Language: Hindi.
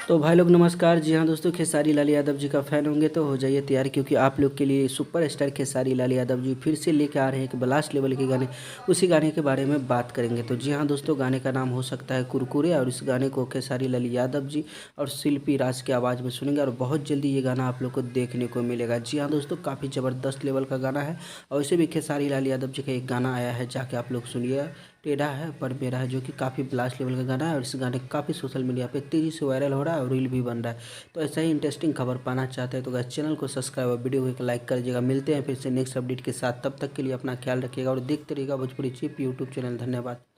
तो भाई लोग नमस्कार। जी हाँ दोस्तों, खेसारी लाल यादव जी का फ़ैन होंगे तो हो जाइए तैयार, क्योंकि आप लोग के लिए सुपरस्टार खेसारी लाल यादव जी फिर से लेके आ रहे हैं एक ब्लास्ट लेवल के गाने। उसी गाने के बारे में बात करेंगे। तो जी हाँ दोस्तों, गाने का नाम हो सकता है कुरकुरे, और इस गाने को खेसारी लाल यादव जी और शिल्पी राज की आवाज़ में सुनेंगे, और बहुत जल्दी ये गाना आप लोग को देखने को मिलेगा। जी हाँ दोस्तों, काफ़ी ज़बरदस्त लेवल का गाना है। और वैसे भी खेसारी लाल यादव जी का एक गाना आया है, जाके आप लोग सुनिए, टेढ़ा है पर मेरा है, जो कि काफ़ी ब्लास्ट लेवल का गाना है। और इस गाने काफ़ी सोशल मीडिया पे तेज़ी से वायरल हो रहा है और रील भी बन रहा है। तो ऐसा ही इंटरेस्टिंग खबर पाना चाहते हैं तो गाइस चैनल को सब्सक्राइब और वीडियो को एक लाइक कर दीजिएगा। मिलते हैं फिर से नेक्स्ट अपडेट के साथ, तब तक के लिए अपना ख्याल रखिएगा और देखते रहिएगा भोजपुरी चिप यूट्यूब चैनल। धन्यवाद।